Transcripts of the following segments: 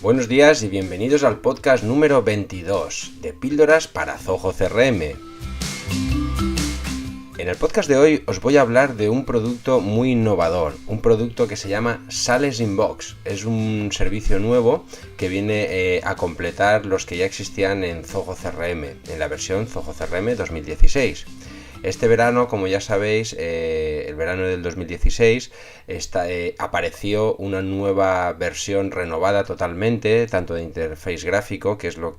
Buenos días y bienvenidos al podcast número 22 de Píldoras para Zoho CRM. En el podcast de hoy os voy a hablar de un producto muy innovador, un producto que se llama Sales Inbox. Es un servicio nuevo que viene a completar los que ya existían en Zoho CRM, en la versión Zoho CRM 2016. Este verano, como ya sabéis, el verano del 2016, apareció una nueva versión renovada totalmente, tanto de interface gráfico, que es lo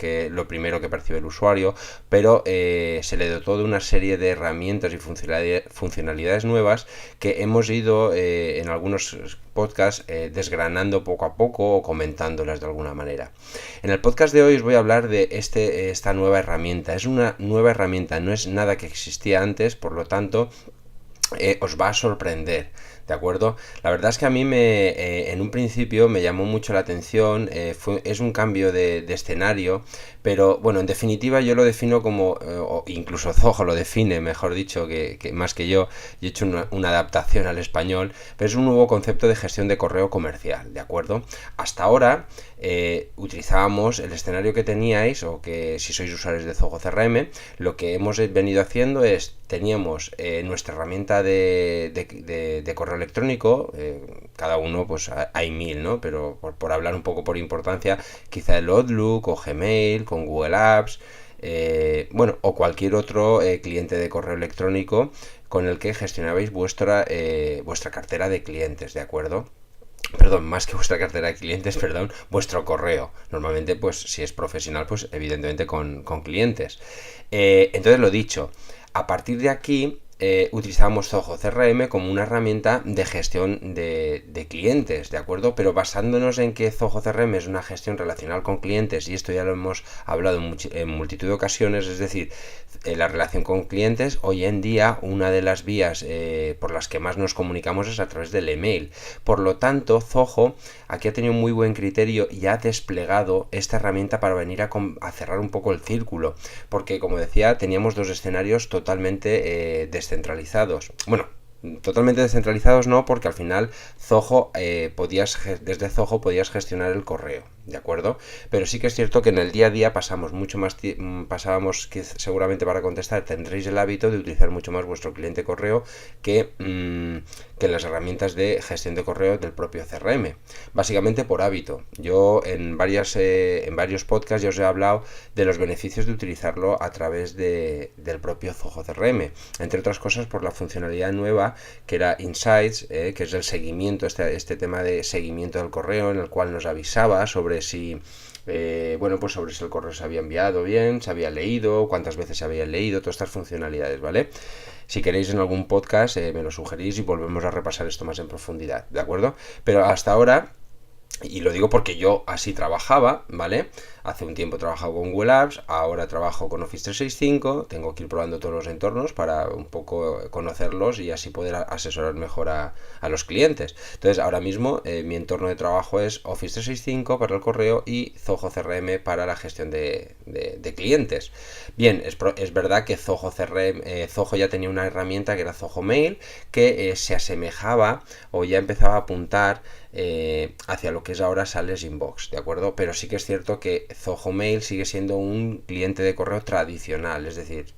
primero que percibe el usuario, pero se le dotó de una serie de herramientas y funcionalidades nuevas que hemos ido en algunos podcasts desgranando poco a poco o comentándolas de alguna manera. En el podcast de hoy os voy a hablar de esta nueva herramienta. Es una nueva herramienta, no es nada que existía antes, por lo tanto os va a sorprender, ¿de acuerdo? La verdad es que a mí en un principio me llamó mucho la atención, es un cambio de escenario, pero bueno, en definitiva yo lo defino como, o incluso Zoho lo define, mejor dicho, que más que yo he hecho una adaptación al español, pero es un nuevo concepto de gestión de correo comercial, ¿de acuerdo? Hasta ahora utilizábamos el escenario que teníais, o que si sois usuarios de Zoho CRM, lo que hemos venido haciendo es, teníamos nuestra herramienta de correo electrónico, cada uno pues hay 1000, ¿no? Pero por hablar un poco por importancia, quizá el Outlook o Gmail con Google Apps, bueno, o cualquier otro cliente de correo electrónico con el que gestionabais vuestra cartera de clientes, ¿de acuerdo? Perdón, más que vuestra cartera de clientes, perdón, vuestro correo. Normalmente, pues, si es profesional, pues, evidentemente con clientes. Entonces, lo dicho, a partir de aquí, utilizamos Zoho CRM como una herramienta de gestión de clientes, ¿de acuerdo? Pero basándonos en que Zoho CRM es una gestión relacional con clientes, y esto ya lo hemos hablado en multitud de ocasiones, es decir, la relación con clientes, hoy en día una de las vías por las que más nos comunicamos es a través del email. Por lo tanto, Zoho aquí ha tenido muy buen criterio y ha desplegado esta herramienta para venir a cerrar un poco el círculo, porque como decía, teníamos dos escenarios totalmente descentralizados. Bueno, totalmente descentralizados no, porque al final Zoho desde Zoho podías gestionar el correo, ¿de acuerdo? Pero sí que es cierto que en el día a día pasábamos, que seguramente para contestar tendréis el hábito de utilizar mucho más vuestro cliente correo que las herramientas de gestión de correo del propio CRM, básicamente por hábito. Yo en varios podcasts ya os he hablado de los beneficios de utilizarlo a través del propio Zoho CRM, entre otras cosas por la funcionalidad nueva que era Insights, que es el seguimiento, este tema de seguimiento del correo, en el cual nos avisaba sobre si sobre si el correo se había enviado bien, se había leído, cuántas veces se había leído, todas estas funcionalidades, ¿vale? Si queréis en algún podcast me lo sugerís y volvemos a repasar esto más en profundidad, ¿de acuerdo? Pero hasta ahora, y lo digo porque yo así trabajaba, ¿vale? Hace un tiempo he trabajado con Google Apps, ahora trabajo con Office 365, tengo que ir probando todos los entornos para un poco conocerlos y así poder asesorar mejor a los clientes. Entonces, ahora mismo mi entorno de trabajo es Office 365 para el correo y Zoho CRM para la gestión de clientes. Bien, es verdad que Zoho ya tenía una herramienta que era Zoho Mail, que se asemejaba o ya empezaba a apuntar hacia lo que es ahora Sales Inbox, ¿de acuerdo? Pero sí que es cierto que Zoho Mail sigue siendo un cliente de correo tradicional, es decir,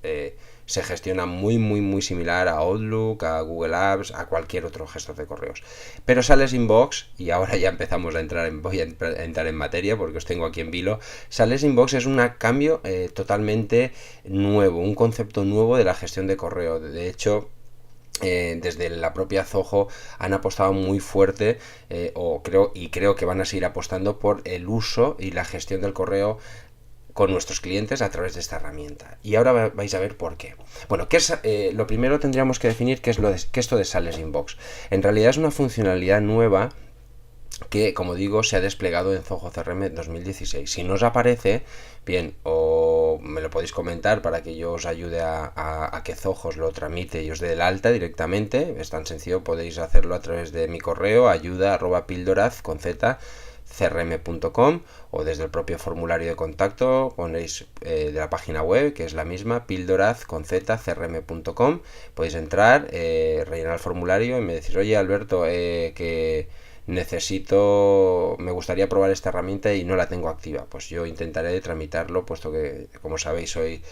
se gestiona muy similar a Outlook, a Google Apps, a cualquier otro gestor de correos. Pero Sales Inbox, y ahora ya empezamos voy a entrar en materia porque os tengo aquí en vilo, Sales Inbox es un cambio totalmente nuevo, un concepto nuevo de la gestión de correo. De hecho, desde la propia Zoho han apostado muy fuerte creo que van a seguir apostando por el uso y la gestión del correo con nuestros clientes a través de esta herramienta. Y ahora vais a ver por qué. Bueno, lo primero tendríamos que definir qué es esto de Sales Inbox. En realidad es una funcionalidad nueva que, como digo, se ha desplegado en Zoho CRM 2016. Si no os aparece, bien, o me lo podéis comentar para que yo os ayude a que Zoho os lo tramite y os dé el alta directamente. Es tan sencillo, podéis hacerlo a través de mi correo, ayuda@pildoraz.crm.com, o desde el propio formulario de contacto ponéis de la página web, que es la misma, pildoraz.crm.com. Podéis entrar, rellenar el formulario y me decís, oye Alberto, que me gustaría probar esta herramienta y no la tengo activa. Pues yo intentaré tramitarlo, puesto que, como sabéis, soy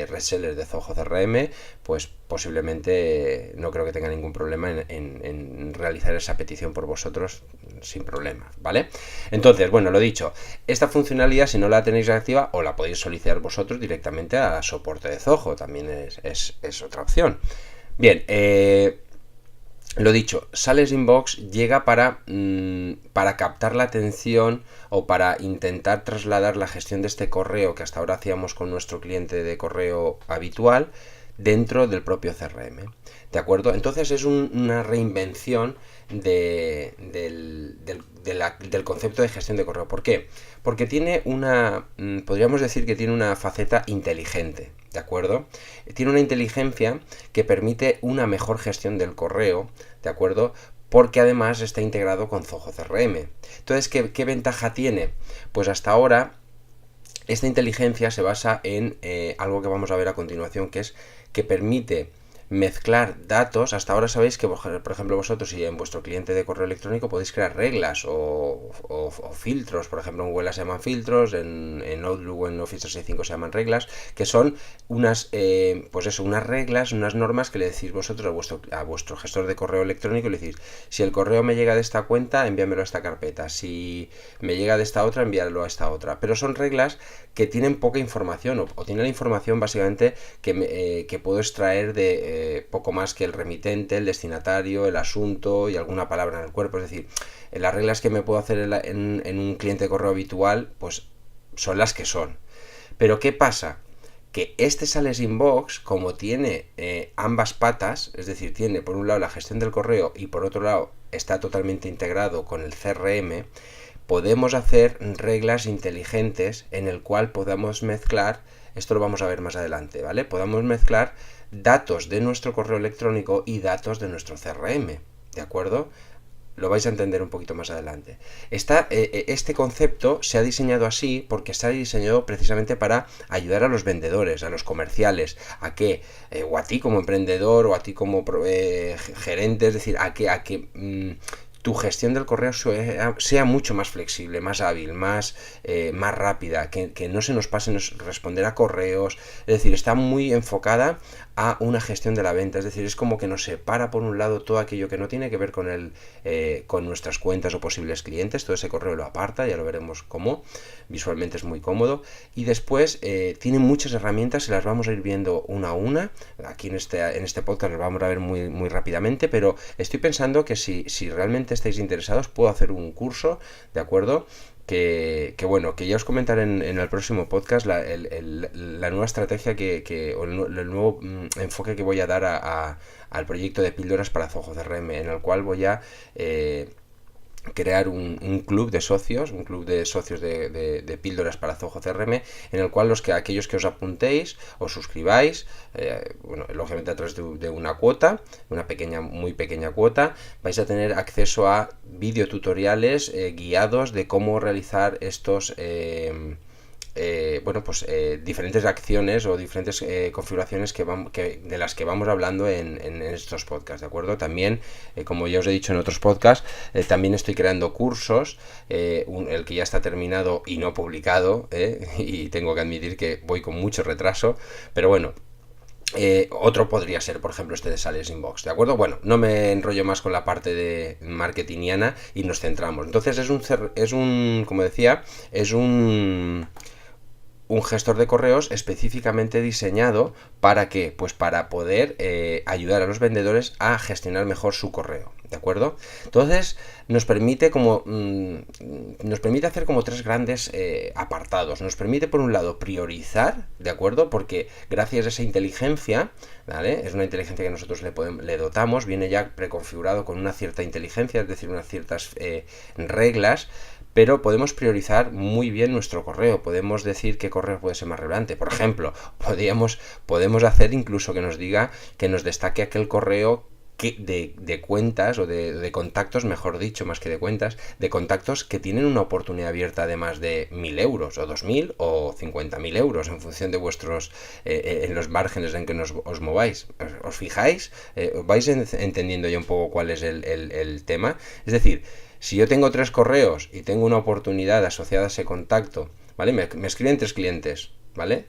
reseller de Zoho CRM, pues posiblemente no creo que tenga ningún problema en realizar esa petición por vosotros sin problema, ¿vale? Entonces, bueno, lo dicho, esta funcionalidad, si no la tenéis activa, o la podéis solicitar vosotros directamente a soporte de Zoho, también es otra opción. Bien, lo dicho, Sales Inbox llega para captar la atención o para intentar trasladar la gestión de este correo que hasta ahora hacíamos con nuestro cliente de correo habitual dentro del propio CRM. ¿De acuerdo? Entonces es una reinvención del concepto de gestión de correo. ¿Por qué? Porque tiene podríamos decir que tiene una faceta inteligente, ¿de acuerdo? Tiene una inteligencia que permite una mejor gestión del correo, ¿de acuerdo? Porque además está integrado con Zoho CRM. Entonces, ¿qué ventaja tiene? Pues hasta ahora esta inteligencia se basa en algo que vamos a ver a continuación, que es que permite mezclar datos. Hasta ahora sabéis que, por ejemplo, vosotros, si en vuestro cliente de correo electrónico podéis crear reglas o filtros. Por ejemplo, en Wella se llaman filtros, en Outlook o en Office 365 se llaman reglas, que son unas reglas, unas normas que le decís vosotros a vuestro gestor de correo electrónico. Le decís, si el correo me llega de esta cuenta, envíamelo a esta carpeta, si me llega de esta otra, envíalo a esta otra. Pero son reglas que tienen poca información, o tienen la información básicamente que puedo extraer de poco más que el remitente, el destinatario, el asunto y alguna palabra en el cuerpo. Es decir, las reglas que me puedo hacer en un cliente de correo habitual, pues son las que son. Pero ¿qué pasa? Que este Sales Inbox, como tiene ambas patas, es decir, tiene por un lado la gestión del correo y por otro lado está totalmente integrado con el CRM, podemos hacer reglas inteligentes en el cual podamos mezclar, esto lo vamos a ver más adelante, ¿vale? Podamos mezclar datos de nuestro correo electrónico y datos de nuestro CRM, ¿de acuerdo? Lo vais a entender un poquito más adelante. Este concepto se ha diseñado así porque está diseñado precisamente para ayudar a los vendedores, a los comerciales, o a ti como emprendedor o a ti como gerente, es decir, a que tu gestión del correo sea mucho más flexible, más hábil, más rápida, que no se nos pase responder a correos. Es decir, está muy enfocada a una gestión de la venta. Es decir, es como que nos separa por un lado todo aquello que no tiene que ver con nuestras cuentas o posibles clientes. Todo ese correo lo aparta, ya lo veremos cómo. Visualmente es muy cómodo. Y después tiene muchas herramientas y las vamos a ir viendo una a una. Aquí en este podcast las vamos a ver muy, muy rápidamente, pero estoy pensando que si realmente estáis interesados, puedo hacer un curso, ¿de acuerdo? Que ya os comentaré en el próximo podcast la nueva estrategia o el nuevo enfoque que voy a dar al proyecto de píldoras para Zoho CRM, en el cual voy a crear un club de socios, de píldoras para Zoho CRM, en el cual aquellos que os apuntéis, os suscribáis, lógicamente a través de una cuota, muy pequeña cuota, vais a tener acceso a videotutoriales guiados de cómo realizar estos diferentes acciones o diferentes configuraciones de las que vamos hablando en estos podcasts, ¿de acuerdo? También, como ya os he dicho en otros podcasts, también estoy creando cursos, el que ya está terminado y no publicado, y tengo que admitir que voy con mucho retraso, pero bueno. Otro podría ser, por ejemplo, este de Sales Inbox, ¿de acuerdo? Bueno, no me enrollo más con la parte de marketingiana y nos centramos. Entonces como decía, es un gestor de correos específicamente diseñado ¿para qué? Pues para poder ayudar a los vendedores a gestionar mejor su correo, ¿de acuerdo? Entonces nos permite hacer como tres grandes apartados. Nos permite, por un lado, priorizar, ¿de acuerdo? Porque gracias a esa inteligencia, ¿vale? Es una inteligencia que nosotros le dotamos, viene ya preconfigurado con una cierta inteligencia, es decir, unas ciertas reglas, pero podemos priorizar muy bien nuestro correo. Podemos decir qué correo puede ser más relevante. Por ejemplo, podemos hacer incluso que nos diga, que nos destaque aquel correo de cuentas o de contactos, mejor dicho, más que de cuentas, de contactos que tienen una oportunidad abierta de más de 1.000 euros o 2.000 o 50.000 euros en función de vuestros en los márgenes en que os mováis. ¿Os fijáis? ¿Vais entendiendo ya un poco cuál es el tema? Es decir, Si yo tengo 3 correos y tengo una oportunidad asociada a ese contacto, ¿vale? Me escriben 3 clientes, ¿vale?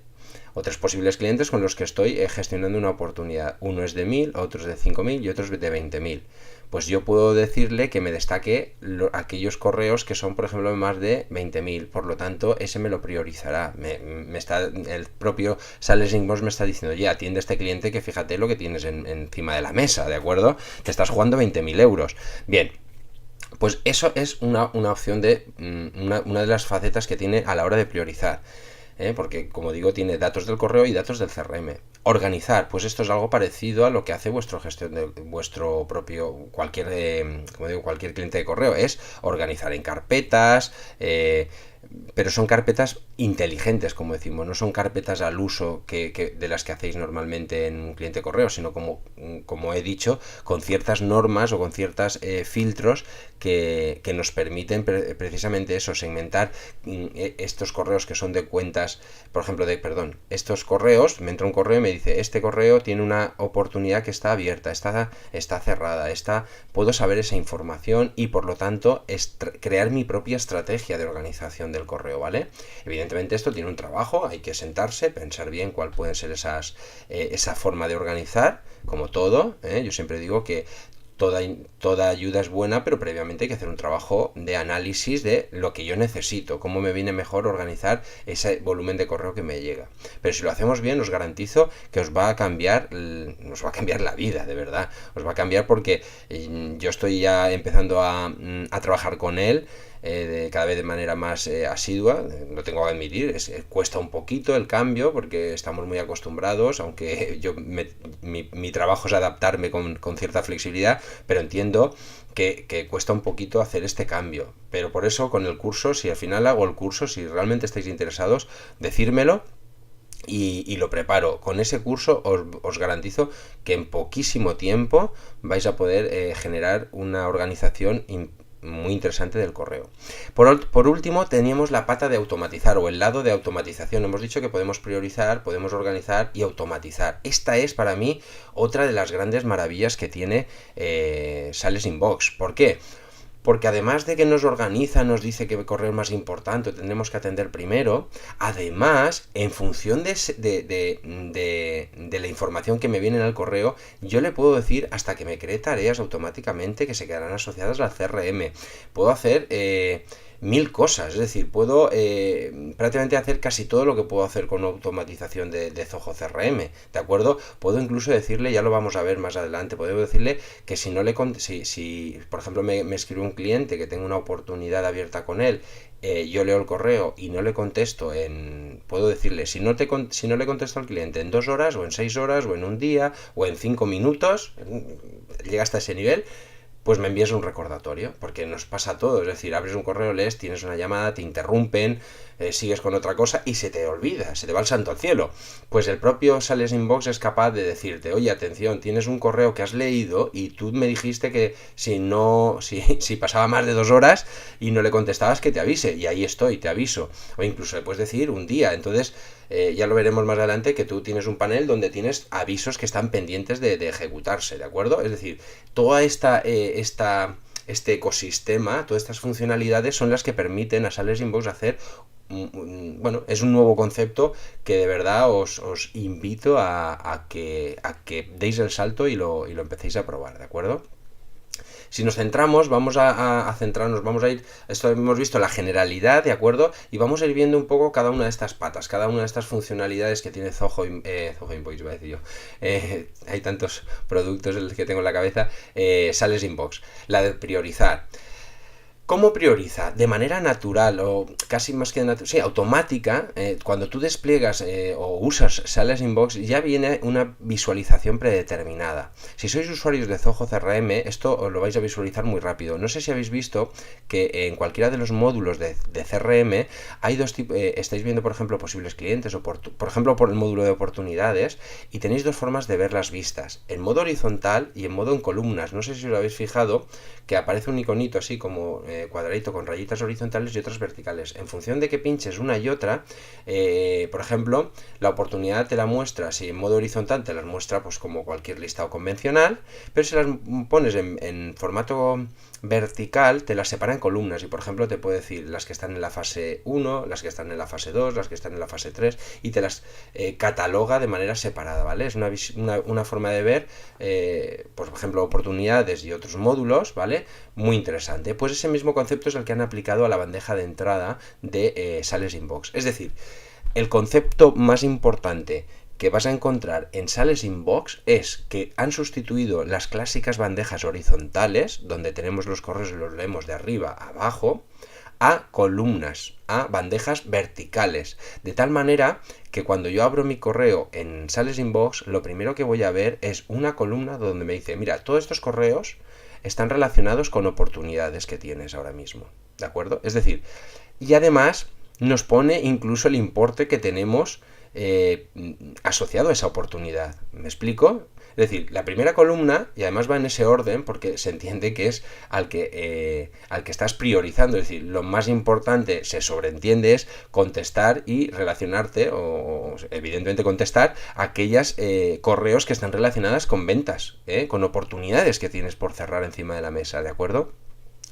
O 3 posibles clientes con los que estoy gestionando una oportunidad. Uno es de 1000, otro es de 5000 y otro es de 20.000. Pues yo puedo decirle que me destaque aquellos correos que son, por ejemplo, más de 20.000. Por lo tanto, ese me lo priorizará. El propio Sales Inbox me está diciendo, ya, atiende a este cliente que fíjate lo que tienes encima de la mesa, ¿de acuerdo? Te estás jugando 20.000 euros. Bien. Pues eso es una opción de una de las facetas que tiene a la hora de priorizar. Porque, como digo, tiene datos del correo y datos del CRM. Organizar, pues esto es algo parecido a lo que hace vuestro gestión de vuestro propio, cualquier cliente de correo, es organizar en carpetas, pero son carpetas inteligentes, como decimos, no son carpetas al uso de las que hacéis normalmente en un cliente de correo, sino como he dicho, con ciertas normas o con ciertos filtros que nos permiten precisamente eso, segmentar estos correos que son de cuentas, por ejemplo, estos correos, me entra un correo y me dice, este correo tiene una oportunidad que está abierta, está cerrada, puedo saber esa información y por lo tanto crear mi propia estrategia de organización del correo, ¿vale? Evidentemente esto tiene un trabajo, hay que sentarse, pensar bien cuál pueden ser esa forma de organizar, como todo, yo siempre digo que toda ayuda es buena, pero previamente hay que hacer un trabajo de análisis de lo que yo necesito, cómo me viene mejor organizar ese volumen de correo que me llega. Pero si lo hacemos bien, os garantizo que os va a cambiar la vida, de verdad. Os va a cambiar porque yo estoy ya empezando a trabajar con él, cada vez de manera más asidua, lo tengo que admitir, cuesta un poquito el cambio porque estamos muy acostumbrados, aunque mi trabajo es adaptarme con cierta flexibilidad, pero entiendo que cuesta un poquito hacer este cambio. Pero por eso con el curso, si al final hago el curso, si realmente estáis interesados, decírmelo y lo preparo. Con ese curso os garantizo que en poquísimo tiempo vais a poder generar una organización muy interesante del correo. Por último, teníamos la pata de automatizar o el lado de automatización. Hemos dicho que podemos priorizar, podemos organizar y automatizar. Esta es para mí otra de las grandes maravillas que tiene Sales Inbox. ¿Por qué? Porque además de que nos organiza, nos dice qué correo es más importante, tendremos que atender primero, además, en función de la información que me viene en el correo, yo le puedo decir hasta que me cree tareas automáticamente que se quedarán asociadas al CRM. Puedo hacer 1000 cosas, es decir, puedo prácticamente hacer casi todo lo que puedo hacer con automatización de Zoho CRM, ¿de acuerdo? Puedo incluso decirle, ya lo vamos a ver más adelante, puedo decirle que si no le si por ejemplo me escribe un cliente que tengo una oportunidad abierta con él, yo leo el correo y no le contesto puedo decirle, si no le contesto al cliente en 2 horas o en 6 horas o en un día o en 5 minutos, llega hasta ese nivel, pues me envías un recordatorio, porque nos pasa a todos, es decir, abres un correo, lees, tienes una llamada, te interrumpen, sigues con otra cosa y se te olvida, se te va el santo al cielo. Pues el propio Sales Inbox es capaz de decirte, oye, atención, tienes un correo que has leído y tú me dijiste que si pasaba más de 2 horas y no le contestabas, que te avise, y ahí estoy, te aviso. O incluso le puedes decir un día, entonces ya lo veremos más adelante, que tú tienes un panel donde tienes avisos que están pendientes de ejecutarse, ¿de acuerdo? Es decir, toda este ecosistema, todas estas funcionalidades son las que permiten a Sales Inbox hacer, bueno, es un nuevo concepto que de verdad os invito a que deis el salto y lo empecéis a probar, ¿de acuerdo? Si nos centramos, vamos a centrarnos, vamos a ir, esto hemos visto la generalidad, ¿de acuerdo? Y vamos a ir viendo un poco cada una de estas patas, cada una de estas funcionalidades que tiene Zoho Inbox, iba a decir yo. Hay tantos productos en los que tengo en la cabeza. Sales Inbox, la de priorizar. ¿Cómo prioriza? De manera natural o casi más que natural, sí, automática, cuando tú despliegas o usas Sales Inbox ya viene una visualización predeterminada. Si sois usuarios de Zoho CRM, esto os lo vais a visualizar muy rápido. No sé si habéis visto que en cualquiera de los módulos de CRM hay dos tipos, estáis viendo por ejemplo posibles clientes o por ejemplo por el módulo de oportunidades y tenéis dos formas de ver las vistas, en modo horizontal y en modo en columnas. No sé si os lo habéis fijado que aparece un iconito así como cuadradito con rayitas horizontales y otras verticales. En función de que pinches una y otra, por ejemplo, la oportunidad te la muestra, si en modo horizontal te las muestra pues como cualquier listado convencional, pero si las pones en formato vertical, te las separa en columnas y por ejemplo te puede decir las que están en la fase 1, las que están en la fase 2, las que están en la fase 3 y te las cataloga de manera separada, ¿vale? Es una forma de ver, por ejemplo, oportunidades y otros módulos, ¿vale? Muy interesante. Pues ese mismo concepto es el que han aplicado a la bandeja de entrada de Sales Inbox. Es decir, el concepto más importante que vas a encontrar en Sales Inbox es que han sustituido las clásicas bandejas horizontales, donde tenemos los correos y los leemos de arriba a abajo, a columnas, a bandejas verticales, de tal manera que cuando yo abro mi correo en Sales Inbox, lo primero que voy a ver es una columna donde me dice, mira, todos estos correos están relacionados con oportunidades que tienes ahora mismo, ¿de acuerdo? Es decir, y además nos pone incluso el importe que tenemos asociado a esa oportunidad. ¿Me explico? Es decir, la primera columna, y además va en ese orden, porque se entiende que es al que estás priorizando, es decir, lo más importante, se sobreentiende, es contestar y relacionarte, o evidentemente contestar aquellas correos que están relacionadas con ventas, con oportunidades que tienes por cerrar encima de la mesa, ¿de acuerdo?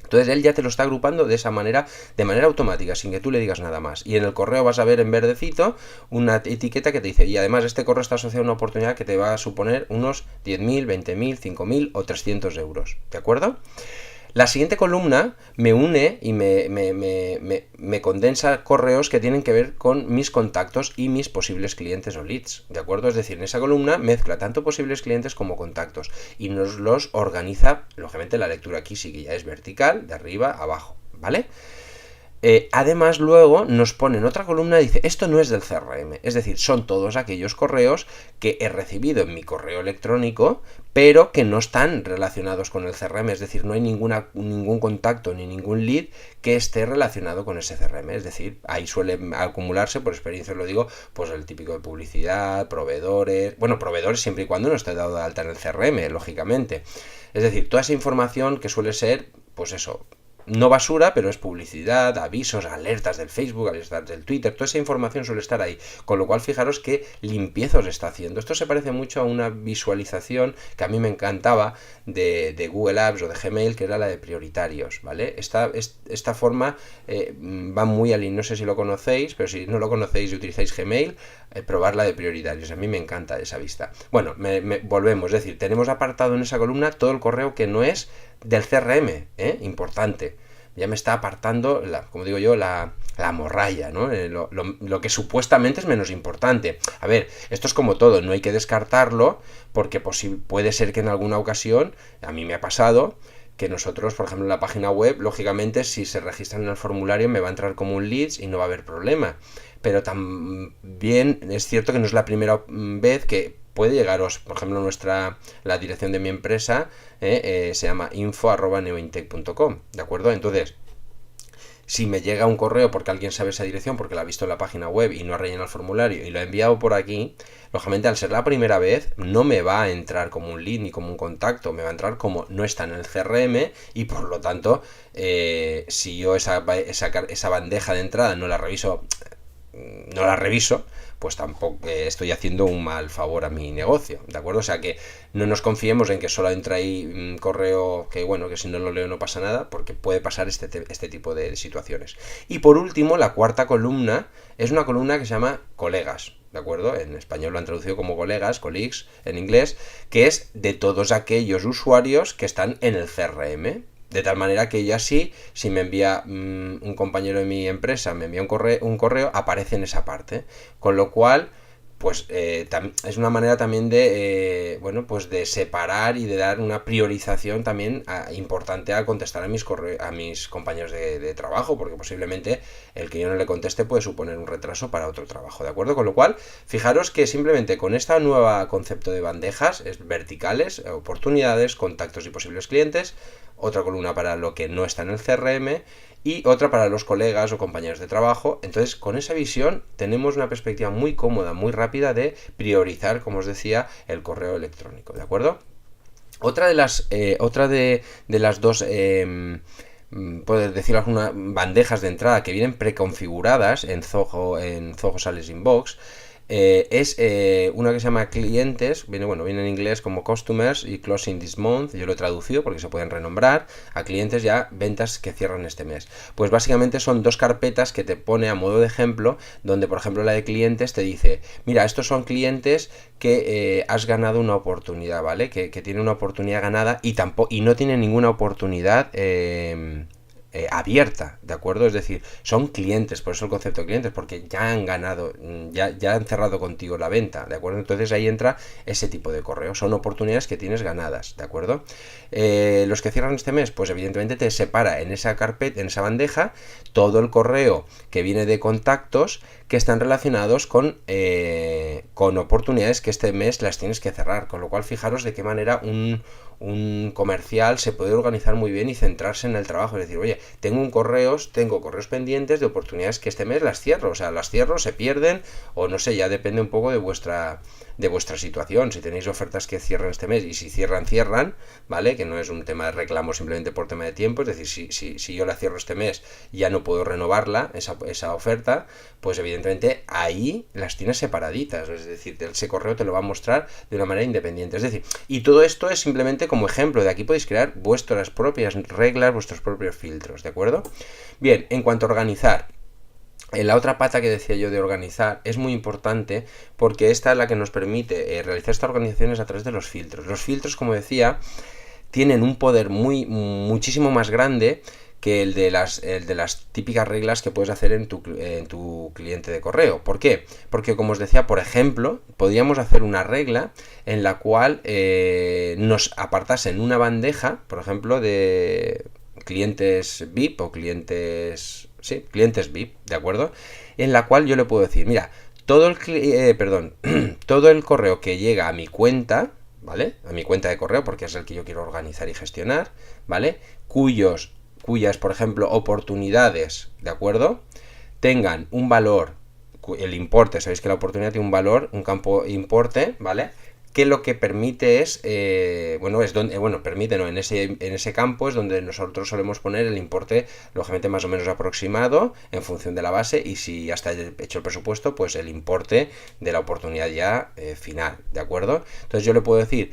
Entonces él ya te lo está agrupando de esa manera, de manera automática, sin que tú le digas nada más. Y en el correo vas a ver en verdecito una etiqueta que te dice, y además este correo está asociado a una oportunidad que te va a suponer unos 10.000, 20.000, 5.000 o 300 euros. ¿De acuerdo? La siguiente columna me une y me condensa correos que tienen que ver con mis contactos y mis posibles clientes o leads, ¿de acuerdo? Es decir, en esa columna mezcla tanto posibles clientes como contactos y nos los organiza, lógicamente la lectura aquí sí que ya es vertical, de arriba a abajo, ¿vale? Además luego nos pone en otra columna y dice, esto no es del CRM, es decir, son todos aquellos correos que he recibido en mi correo electrónico, pero que no están relacionados con el CRM, es decir, no hay ningún contacto ni ningún lead que esté relacionado con ese CRM, es decir, ahí suele acumularse, por experiencia os lo digo, pues el típico de publicidad, proveedores, bueno, proveedores siempre y cuando no esté dado de alta en el CRM, lógicamente, es decir, toda esa información que suele ser, pues eso, no basura, pero es publicidad, avisos, alertas del Facebook, alertas del Twitter, toda esa información suele estar ahí, con lo cual fijaros qué limpieza os está haciendo. Esto se parece mucho a una visualización que a mí me encantaba de Google Apps o de Gmail, que era la de prioritarios, ¿vale? Esta forma va muy al no sé si lo conocéis, pero si no lo conocéis y utilizáis Gmail, probar la de prioritarios, a mí me encanta esa vista. Bueno, volvemos, es decir, tenemos apartado en esa columna todo el correo que no es del CRM, importante. Ya me está apartando, como digo yo, la morralla, ¿no? Lo que supuestamente es menos importante. A ver, esto es como todo, no hay que descartarlo, porque puede ser que en alguna ocasión, a mí me ha pasado, que nosotros, por ejemplo, en la página web, lógicamente, si se registran en el formulario, me va a entrar como un leads y no va a haber problema. Pero también es cierto que no es la primera vez que puede llegaros, por ejemplo, la dirección de mi empresa se llama info@neointech.com, ¿de acuerdo? Entonces, si me llega un correo porque alguien sabe esa dirección, porque la ha visto en la página web y no ha rellenado el formulario y lo ha enviado por aquí, lógicamente al ser la primera vez no me va a entrar como un lead ni como un contacto, me va a entrar como no está en el CRM y por lo tanto, si yo esa bandeja de entrada no la reviso, pues tampoco estoy haciendo un mal favor a mi negocio, ¿de acuerdo? O sea que no nos confiemos en que solo entra ahí un correo que, bueno, que si no lo leo no pasa nada, porque puede pasar este tipo de situaciones. Y por último, la cuarta columna es una columna que se llama colegas, ¿de acuerdo? En español lo han traducido como colegas, colleagues en inglés, que es de todos aquellos usuarios que están en el CRM. De tal manera que ya si me envía un compañero de mi empresa, me envía un correo, aparece en esa parte. Con lo cual, pues es una manera también de, pues de separar y de dar una priorización también importante a contestar a mis compañeros de trabajo, porque posiblemente el que yo no le conteste puede suponer un retraso para otro trabajo, ¿de acuerdo? Con lo cual, fijaros que simplemente con este nuevo concepto de bandejas, verticales, oportunidades, contactos y posibles clientes, otra columna para lo que no está en el CRM y otra para los colegas o compañeros de trabajo. Entonces, con esa visión tenemos una perspectiva muy cómoda, muy rápida de priorizar, como os decía, el correo electrónico, ¿de acuerdo? Otra de las dos poder decir algunas bandejas de entrada que vienen preconfiguradas en Zoho Sales Inbox. Es una que se llama clientes, viene en inglés como customers y closing this month, yo lo he traducido porque se pueden renombrar a clientes ya ventas que cierran este mes. Pues básicamente son dos carpetas que te pone a modo de ejemplo, donde por ejemplo la de clientes te dice, mira, estos son clientes que has ganado una oportunidad, ¿vale? Que tienen una oportunidad ganada y no tienen ninguna oportunidad abierta, ¿de acuerdo? Es decir, son clientes, por eso el concepto de clientes, porque ya han ganado, ya han cerrado contigo la venta, ¿de acuerdo? Entonces ahí entra ese tipo de correo, son oportunidades que tienes ganadas, ¿de acuerdo? Los que cierran este mes, pues evidentemente te separa en esa carpeta, en esa bandeja, todo el correo que viene de contactos que están relacionados con oportunidades que este mes las tienes que cerrar, con lo cual fijaros de qué manera un comercial se puede organizar muy bien y centrarse en el trabajo, es decir, oye, tengo correos pendientes de oportunidades que este mes las cierro, o sea, las cierro, se pierden, o no sé, ya depende un poco de vuestra situación, si tenéis ofertas que cierran este mes y si cierran, ¿vale? Que no es un tema de reclamo simplemente por tema de tiempo, es decir, si yo la cierro este mes ya no puedo renovarla, esa oferta, pues evidentemente ahí las tienes separaditas, es decir, ese correo te lo va a mostrar de una manera independiente, es decir, y todo esto es simplemente como ejemplo, de aquí podéis crear vuestras propias reglas, vuestros propios filtros, ¿de acuerdo? Bien, en cuanto a organizar, la otra pata que decía yo de organizar es muy importante porque esta es la que nos permite realizar estas organizaciones a través de los filtros. Los filtros, como decía, tienen un poder muchísimo más grande que el de las típicas reglas que puedes hacer en tu cliente de correo. ¿Por qué? Porque, como os decía, por ejemplo, podríamos hacer una regla en la cual nos apartase en una bandeja, por ejemplo, de clientes VIP o clientes VIP, ¿de acuerdo? En la cual yo le puedo decir, mira, todo el correo que llega a mi cuenta, ¿vale? A mi cuenta de correo, porque es el que yo quiero organizar y gestionar, ¿vale? Cuyas, por ejemplo, oportunidades, ¿de acuerdo? Tengan un valor, el importe, sabéis que la oportunidad tiene un valor, un campo importe, ¿vale? Que lo que permite es, permite, no, en ese campo es donde nosotros solemos poner el importe, lógicamente más o menos aproximado, en función de la base, y si ya está hecho el presupuesto, pues el importe de la oportunidad ya final, ¿de acuerdo? Entonces yo le puedo decir,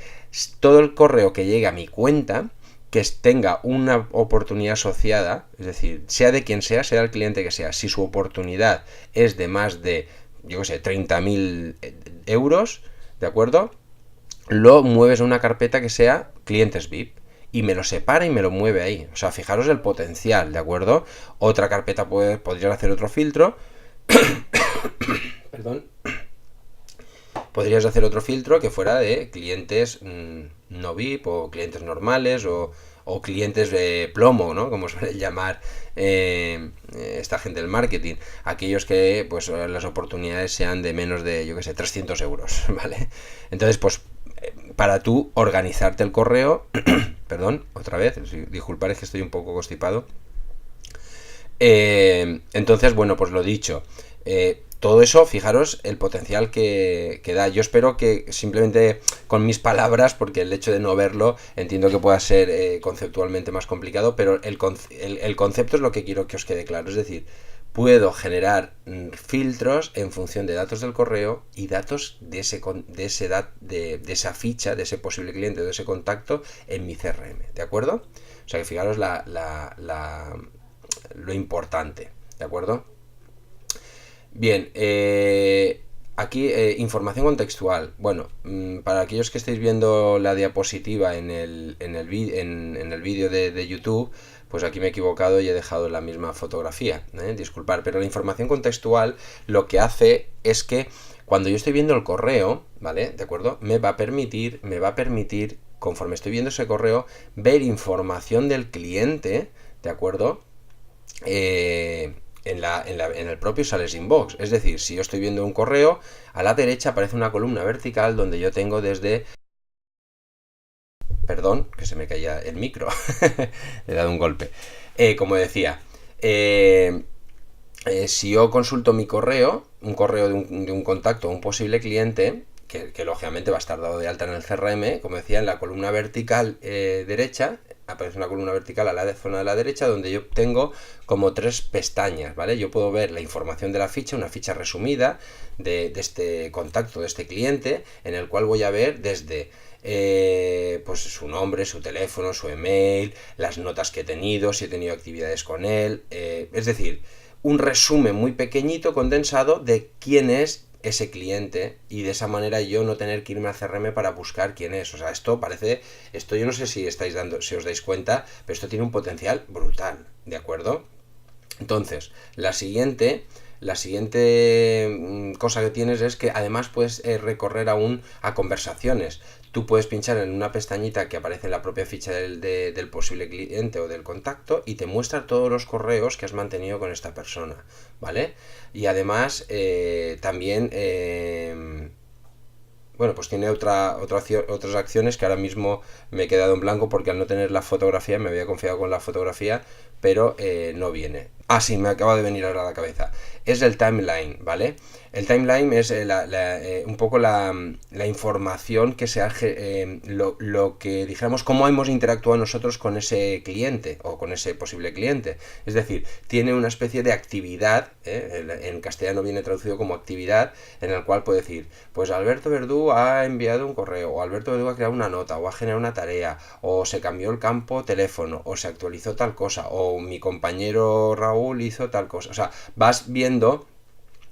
todo el correo que llegue a mi cuenta, que tenga una oportunidad asociada, es decir, sea de quien sea el cliente que sea, si su oportunidad es de más de, yo qué sé, 30.000 euros, ¿de acuerdo? Lo mueves a una carpeta que sea clientes VIP y me lo separa y me lo mueve ahí. O sea, fijaros el potencial, ¿de acuerdo? Otra carpeta podría hacer otro filtro. Perdón. Podrías hacer otro filtro que fuera de clientes no VIP o clientes normales o clientes de plomo, ¿no? Como suele llamar esta gente del marketing. Aquellos que pues las oportunidades sean de menos de, yo qué sé, 300 euros, ¿vale? Entonces, pues para tú organizarte el correo, perdón, otra vez, disculpad, es que estoy un poco constipado. Entonces, bueno, pues lo dicho, todo eso, fijaros el potencial que da. Yo espero que simplemente con mis palabras, porque el hecho de no verlo entiendo que pueda ser conceptualmente más complicado, pero el concepto es lo que quiero que os quede claro. Es decir, puedo generar filtros en función de datos del correo y datos de esa ficha, de ese posible cliente, de ese contacto en mi CRM, ¿de acuerdo? O sea que fijaros lo importante, ¿de acuerdo? Bien, aquí información contextual. Bueno, para aquellos que estéis viendo la diapositiva en el vídeo de YouTube, pues aquí me he equivocado y he dejado la misma fotografía, disculpar, pero la información contextual lo que hace es que cuando yo estoy viendo el correo, ¿vale? ¿De acuerdo? Me va a permitir, conforme estoy viendo ese correo, ver información del cliente, ¿de acuerdo? En el propio Sales Inbox. Es decir, si yo estoy viendo un correo, a la derecha aparece una columna vertical donde yo tengo desde... Perdón, que se me caía el micro. Le he dado un golpe. Como decía, si yo consulto mi correo, un correo de un contacto, un posible cliente, que lógicamente va a estar dado de alta en el CRM, como decía, en la columna vertical derecha, aparece una columna vertical a la zona de la derecha donde yo tengo como 3 pestañas, ¿vale? Yo puedo ver la información de la ficha, una ficha resumida de este contacto, de este cliente, en el cual voy a ver desde pues su nombre, su teléfono, su email, las notas que he tenido, si he tenido actividades con él, es decir, un resumen muy pequeñito, condensado de quién es ese cliente, y de esa manera yo no tener que irme a CRM para buscar quién es. O sea, esto yo no sé si si os dais cuenta, pero esto tiene un potencial brutal, ¿de acuerdo? Entonces, la siguiente cosa que tienes es que además puedes recorrer aún a conversaciones. Tú puedes pinchar en una pestañita que aparece en la propia ficha del posible cliente o del contacto y te muestra todos los correos que has mantenido con esta persona, ¿vale? Y además también bueno, pues tiene otras acciones que ahora mismo me he quedado en blanco porque al no tener la fotografía me había confiado con la fotografía, pero no viene. Ah, sí, me acaba de venir ahora a la cabeza. Es el timeline, ¿vale? El timeline es un poco la información que se hace, lo que dijéramos, cómo hemos interactuado nosotros con ese cliente o con ese posible cliente. Es decir, tiene una especie de actividad, en castellano viene traducido como actividad, en el cual puede decir, pues Alberto Verdú ha enviado un correo, o Alberto Verdú ha creado una nota, o ha generado una tarea, o se cambió el campo teléfono, o se actualizó tal cosa, o mi compañero Raúl hizo tal cosa. O sea, vas viendo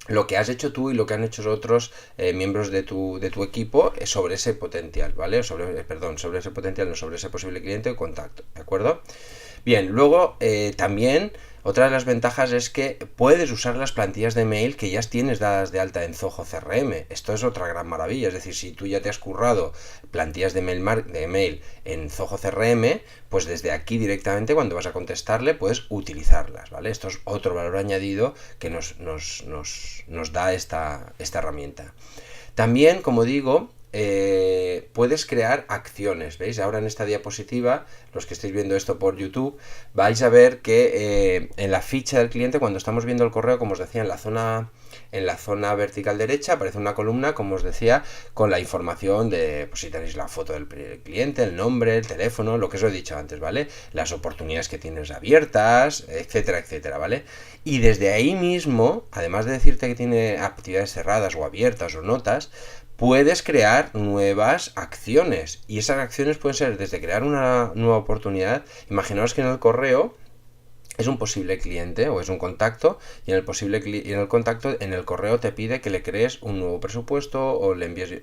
lo que has hecho tú y lo que han hecho otros miembros de tu equipo sobre ese potencial, ¿vale? Sobre ese potencial, no sobre ese posible cliente o contacto, ¿de acuerdo? Bien, luego también otra de las ventajas es que puedes usar las plantillas de mail que ya tienes dadas de alta en Zoho CRM. Esto es otra gran maravilla. Es decir, si tú ya te has currado plantillas de mail en Zoho CRM, pues desde aquí directamente cuando vas a contestarle puedes utilizarlas, ¿vale? Esto es otro valor añadido que nos da esta herramienta. También, como digo, puedes crear acciones, ¿veis? Ahora en esta diapositiva, los que estáis viendo esto por YouTube, vais a ver que en la ficha del cliente, cuando estamos viendo el correo, como os decía, en la zona vertical derecha aparece una columna, como os decía, con la información de, pues si tenéis la foto del cliente, el nombre, el teléfono, lo que os he dicho antes, ¿vale? Las oportunidades que tienes abiertas, etcétera, etcétera, ¿vale? Y desde ahí mismo, además de decirte que tiene actividades cerradas o abiertas o notas, puedes crear nuevas acciones, y esas acciones pueden ser desde crear una nueva oportunidad. Imaginaos que en el correo es un posible cliente o es un contacto, y en el contacto, en el correo te pide que le crees un nuevo presupuesto o le envíes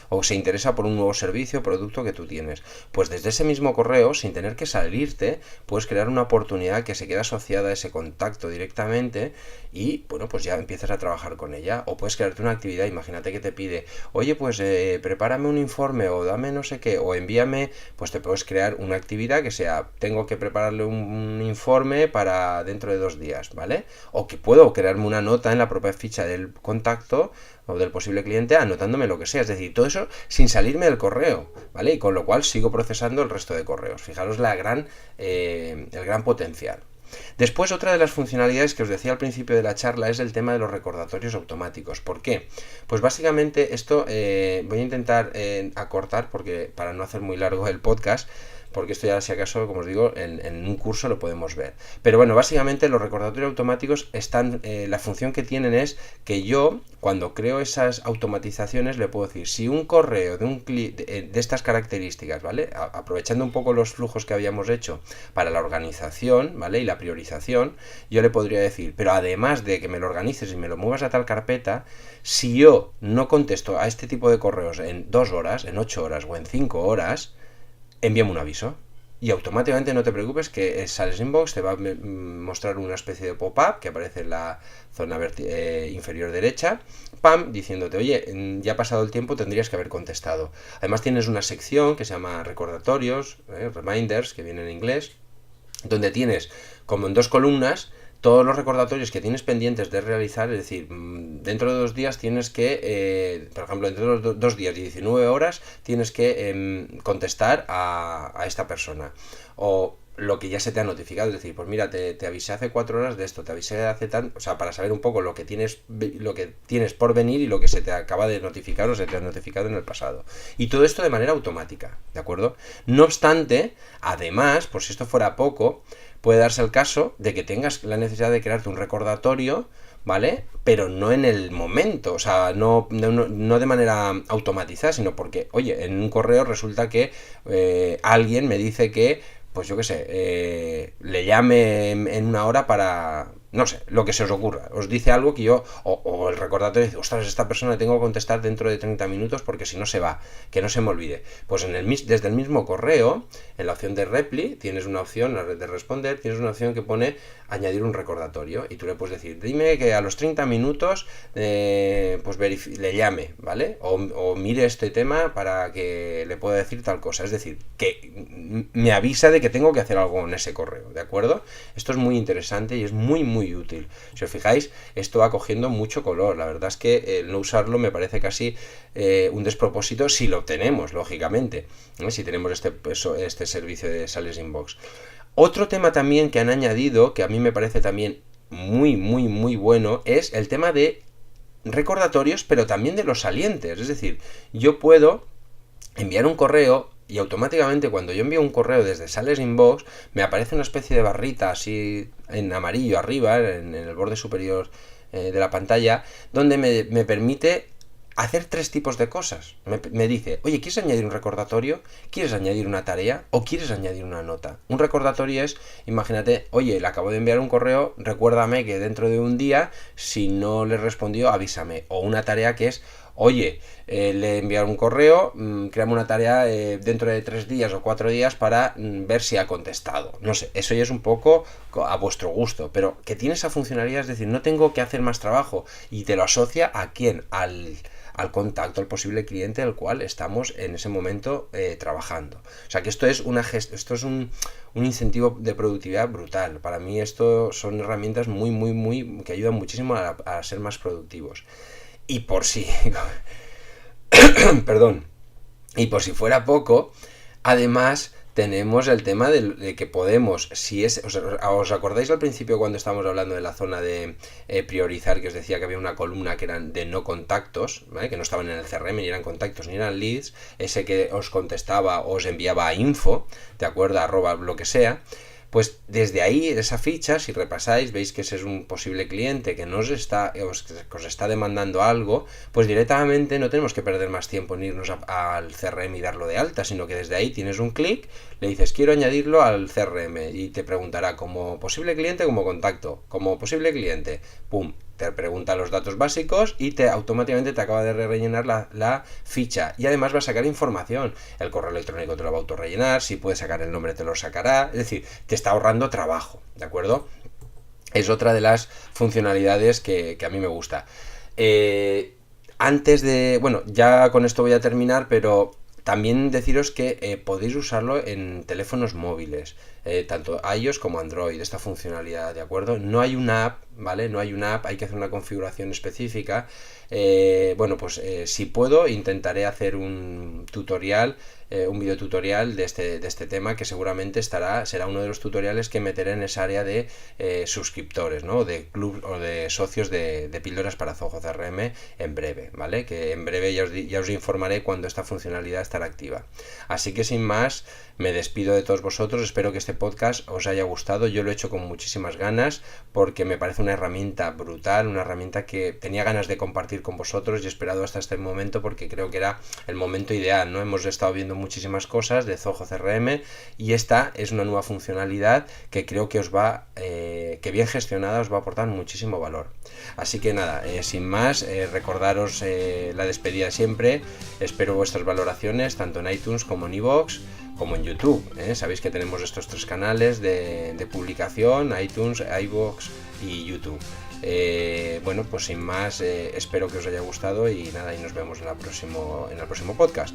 o se interesa por un nuevo servicio o producto que tú tienes. Pues desde ese mismo correo, sin tener que salirte, puedes crear una oportunidad que se queda asociada a ese contacto directamente y bueno, pues ya empiezas a trabajar con ella. O puedes crearte una actividad. Imagínate que te pide, oye, pues prepárame un informe o dame no sé qué o envíame, pues te puedes crear una actividad que sea, tengo que prepararle un informe para dentro de 2 días, ¿vale? O que puedo crearme una nota en la propia ficha del contacto o del posible cliente anotándome lo que sea. Es decir, todo eso sin salirme del correo, ¿vale? Y con lo cual sigo procesando el resto de correos. Fijaros el gran potencial. Después, otra de las funcionalidades que os decía al principio de la charla es el tema de los recordatorios automáticos. ¿Por qué? Pues básicamente esto voy a intentar acortar porque para no hacer muy largo el podcast, porque esto ya, si acaso, como os digo, en un curso lo podemos ver. Pero bueno, básicamente los recordatorios automáticos están, la función que tienen es que yo, cuando creo esas automatizaciones, le puedo decir, si un correo de estas características, ¿vale? Aprovechando un poco los flujos que habíamos hecho para la organización, ¿vale? Y la priorización, yo le podría decir, pero además de que me lo organices y me lo muevas a tal carpeta, si yo no contesto a este tipo de correos en 2 horas, en 8 horas o en 5 horas, envíame un aviso. Y automáticamente, no te preocupes, que Sales Inbox te va a mostrar una especie de pop-up que aparece en la zona inferior derecha, ¡pam!, diciéndote, oye, ya ha pasado el tiempo, tendrías que haber contestado. Además tienes una sección que se llama recordatorios, reminders, que viene en inglés, donde tienes como en 2 columnas todos los recordatorios que tienes pendientes de realizar. Es decir, dentro de 2 días tienes que, por ejemplo, dentro de 2 días y 19 horas tienes que contestar a esta persona. O lo que ya se te ha notificado, es decir, pues mira, te avisé hace 4 horas de esto, te avisé hace tanto, o sea, para saber un poco lo que tienes por venir y lo que se te acaba de notificar o se te ha notificado en el pasado. Y todo esto de manera automática, ¿de acuerdo? No obstante, además, por si esto fuera poco, puede darse el caso de que tengas la necesidad de crearte un recordatorio, ¿vale? Pero no en el momento, o sea, no de manera automatizada, sino porque, oye, en un correo resulta que alguien me dice que, pues yo qué sé, le llame en 1 hora para, no sé, lo que se os ocurra. Os dice algo que yo, o el recordatorio dice, ostras, esta persona le tengo que contestar dentro de 30 minutos porque si no se va, que no se me olvide. Pues desde el mismo correo, en la opción de Reply, tienes una opción, la red de responder, tienes una opción que pone añadir un recordatorio y tú le puedes decir, dime que a los 30 minutos pues le llame, ¿vale? O mire este tema para que le pueda decir tal cosa. Es decir, que me avisa de que tengo que hacer algo en ese correo, ¿de acuerdo? Esto es muy interesante y es muy útil. Si os fijáis, esto va cogiendo mucho color. La verdad es que el no usarlo me parece casi un despropósito si lo tenemos, lógicamente, ¿no? Si tenemos este servicio de Sales Inbox. Otro tema también que han añadido, que a mí me parece también muy bueno, es el tema de recordatorios, pero también de los salientes. Es decir, yo puedo enviar un correo y automáticamente cuando yo envío un correo desde Sales Inbox me aparece una especie de barrita así en amarillo arriba, en el borde superior de la pantalla, donde me permite hacer 3 tipos de cosas. Me dice, oye, ¿quieres añadir un recordatorio? ¿Quieres añadir una tarea? ¿O quieres añadir una nota? Un recordatorio es, imagínate, oye, le acabo de enviar un correo, recuérdame que dentro de un día, si no le respondió, avísame. O una tarea que es, oye, le he enviado un correo, créame una tarea dentro de 3 días o 4 días para ver si ha contestado. No sé, eso ya es un poco a vuestro gusto, pero que tiene esa funcionalidad, es decir, no tengo que hacer más trabajo y te lo asocia a quién, al contacto, al posible cliente del cual estamos en ese momento trabajando. O sea que esto es un incentivo de productividad brutal. Para mí esto son herramientas muy que ayudan muchísimo a ser más productivos. Y por si perdón, y por si fuera poco, además tenemos el tema de que podemos, si es, ¿os acordáis al principio cuando estábamos hablando de la zona de priorizar, que os decía que había una columna que eran de no contactos, ¿vale? Que no estaban en el CRM, ni eran contactos, ni eran leads, ese que os contestaba, os enviaba a info, de acuerdo, @ lo que sea. Pues desde ahí, esa ficha, si repasáis, veis que ese es un posible cliente que os está demandando algo, pues directamente no tenemos que perder más tiempo en irnos al CRM y darlo de alta, sino que desde ahí tienes un clic, le dices quiero añadirlo al CRM y te preguntará como posible cliente, como contacto, como posible cliente, pum, te pregunta los datos básicos y automáticamente te acaba de rellenar la ficha. Y además va a sacar información. El correo electrónico te lo va a autorrellenar, si puedes sacar el nombre te lo sacará. Es decir, te está ahorrando trabajo, ¿de acuerdo? Es otra de las funcionalidades que a mí me gusta. Antes de... Bueno, ya con esto voy a terminar, pero... También deciros que podéis usarlo en teléfonos móviles, tanto iOS como Android, esta funcionalidad, ¿de acuerdo? No hay una app, ¿vale? No hay una app, hay que hacer una configuración específica. Bueno, pues si puedo, intentaré hacer un tutorial, un video tutorial de este tema, que seguramente será uno de los tutoriales que meteré en esa área de suscriptores, ¿no? De club o de socios de píldoras para Zoho CRM en breve, ¿vale? Que en breve ya os informaré cuando esta funcionalidad estará activa. Así que sin más, me despido de todos vosotros, espero que este podcast os haya gustado. Yo lo he hecho con muchísimas ganas porque me parece una herramienta brutal, una herramienta que tenía ganas de compartir con vosotros y he esperado hasta este momento porque creo que era el momento ideal, ¿no? Hemos estado viendo muchísimas cosas de Zoho CRM y esta es una nueva funcionalidad que creo que que bien gestionada os va a aportar muchísimo valor. Así que nada, sin más, recordaros la despedida siempre. Espero vuestras valoraciones tanto en iTunes como en iVoox como en YouTube, Sabéis que tenemos estos 3 canales de publicación: iTunes, iVoox y YouTube. Bueno, pues sin más, espero que os haya gustado y nada, y nos vemos en el próximo podcast.